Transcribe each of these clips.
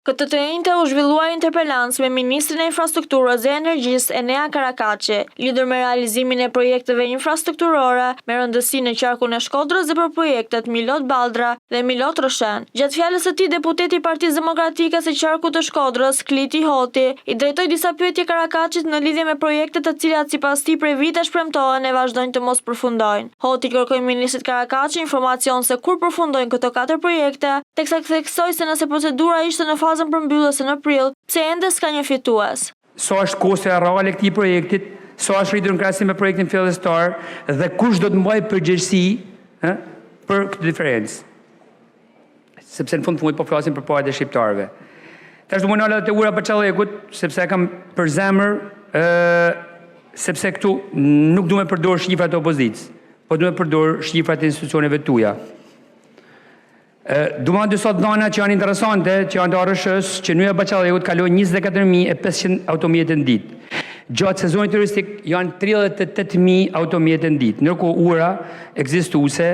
Këtë të njëjtë u zhvillua interpelancë me Ministrin e Infrastrukturës dhe Energjisë Enea Karakaçi, lidhur me realizimin e projekteve infrastrukturore me rëndësi në qarkun e Shkodrës dhe për projektet Milot Balldra dhe Milot Roshen. Gjatë fjalës së tij, deputeti i Partisë Demokratike së qarkut të Shkodrës, Kliti Hoti, i drejtoi disa pyetje Karakaçit në lidhje me projektet të cilat sipas tij prej vitesh premtohen e vazhdojnë të mos përfundojnë. Hoti kërkoi ministrit Karakaçi informacion se kur përfundojnë këto 4 projekte, teksa theksoi se nëse procedura ishte në fazën përmbyllëse në prill, pse ende s'ka një fitues. Sa është kosti real e këtij projektit, sa është rritur në krahasim me projektin fillestar dhe kush do të mbajë përgjegjësi për këtë diferencë. Sepse në fund po flasim për parat e shqiptarëve. Tash do më nala te ura Paçallekut, sepse kam për zemër, sepse këtu nuk du me përdor shifrat e opozicës, po du me përdor shifrat e institucioneve tuaja. Duman dy sot dhana që janë interesante, që janë të arëshës, që Nyja Paçallekut kaloi 24.500 automjete në ditë. Gjatë sezonit turistik janë 38.000 automjete në ditë. Ndërkohë ura ekzistuese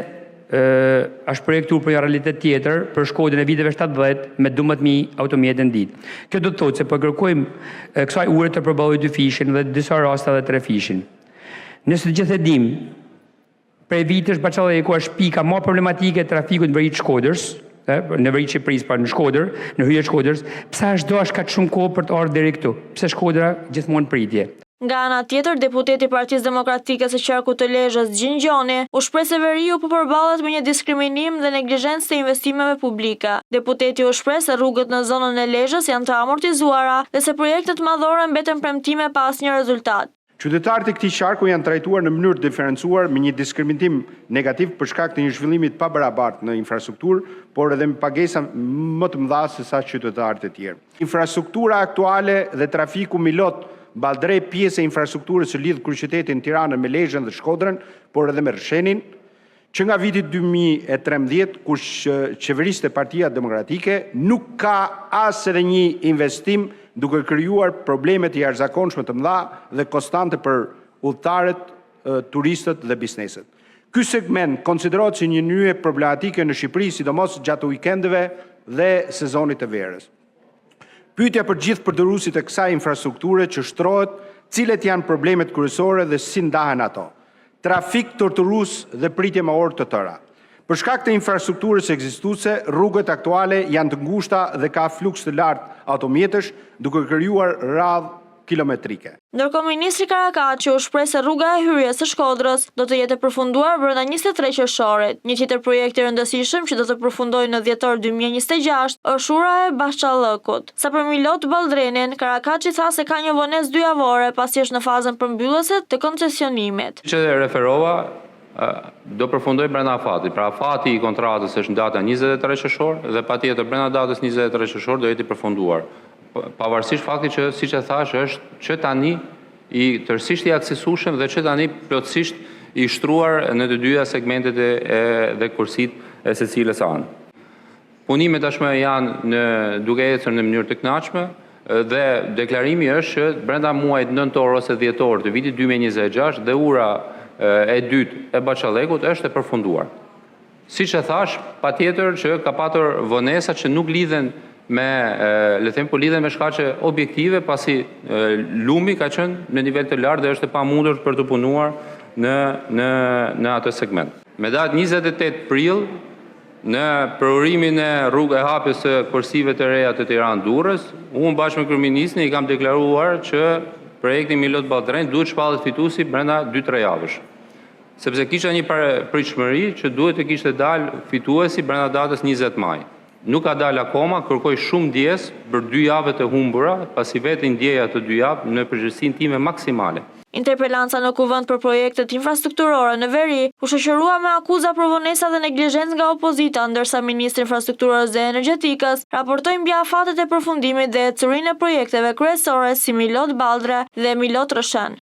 është projektuar për një realitet tjetër për Shkodrën e viteve 70 me 12.000 automjete në ditë. Kjo do të thotë se po kërkojmë kësaj ure të përballojë 2 fishin dhe në disa raste edhe 3 fishin. Nëse të gjithë e dimë, prej vitesh Paçalleku është pika më problematike e trafikut në veri të Shkodrës, në veri të Shqipërisë, pa në Shkodër, në hyrje të Shkodrës, pse është do kaq shumë kohë për të ardhur deri këtu? Pse Shkodra gjithmonë pritje? Nga ana tjetër, deputeti i Partisë Demokratike së qarkut të Lezhës, Gjingjoni, u shpreh se veriu po përballet me një diskriminim dhe neglizhencë të investimeve publike. Deputeti u shpreh se rrugët në zonën e Lezhës janë të amortizuara dhe se projektet madhore mbeten premtime pa asnjë rezultat. Qytetarët e këtij qarku janë trajtuar në mënyrë të diferencuar me një diskriminim negativ për shkak të një zhvillimit pa barabartë në infrastrukturë, por edhe me pagesa më të mëdha se sa qytetarët e tjerë. Infrastruktura aktuale dhe trafiku Milot Balldrej, pjesë e infrastrukturës që lidh kryeqytetin Tiranën me Lezhën dhe Shkodrën, por edhe me Rrshenin, që nga viti 2013, kur qeveriste Partia Demokratike, nuk ka as edhe një investim duke krijuar probleme të jashtëzakonshme të mëdha dhe konstante për udhëtarët, turistët dhe bizneset. Ky segment konsiderohet si një nyje problematike në Shqipëri, sidomos gjatë vikendeve dhe sezonit të verës. Pyetja për gjithë përdoruesit e kësaj infrastrukture që shtrohet, cilat janë problemet kryesore dhe si ndahen ato. Trafik torturues dhe pritje me orë të tëra. Për shkak të infrastrukturës ekzistuese, rrugët aktuale janë të ngushta dhe ka fluks të lartë automjetesh, duke krijuar radhë kilometrike. Ndërkohë ministri Karakaçi u shpreh se rruga e hyrjes së Shkodrës do të jetë e përfunduar brenda 23 qershorit. Një tjetër projekt i rëndësishëm që do të përfundojë në dhjetor 2026 është ura e Bashallëkut. Sa për Milot Balldrenin, Karakaçi tha se ka një vonesë 2 javore pasi është në fazën përmbyllëse të koncesionimit. Që referova do përfundoj brenda afatit. Pra afati i kontratës është në data 23 qershor dhe patjetër brenda datës 23 qershor do jetë i përfunduar. Pavarësisht faktit që, siç e thash, është që tani i tërësisht i aksesueshëm dhe që tani plotësisht i shtruar në të dyja segmentet dhe kursit e secilës anë. Punimet tashmë janë duke ecur në mënyrë të kënaqshme dhe deklarimi është që brenda muajit nëntor ose dhjetor të vitit 2026 dhe ura e dytë e Paçallekut është e përfunduar. Siç e thash, patjetër që ka patur vonesa që nuk lidhen po lidhen me shkaqe objektive, pasi lumi ka qenë në nivel të lartë dhe është e pamundur për të punuar në atë segment. Me datë 28 prill, në përurimin e rrugë e hapjes së kursive të reja të Tiranë-Durrës, unë bashkë me kryeministin i kam deklaruar që projekti Milot Ballddrej duhet shpallet fituesi brenda 2-3 javësh. Sepse kisha një pritshmëri që duhet të kishte dalë fituesi brenda datës 20 maj. Nuk ka dalë akoma, kërkoj shumë ndjes për 2 javë të humbura, pasi vetë ndjeja të 2 javë në përgjegjësinë time maksimale. Interpelanca në kuvend për projektet infrastrukturore në veri u shoqërua me akuza për vonesa dhe neglizhencë nga opozita, ndërsa ministri i infrastrukturës dhe energjetikës raportoi mbi afatet e përfundimit dhe ecurinë e projekteve kryesore si Milot Balldra dhe Milot Roshen.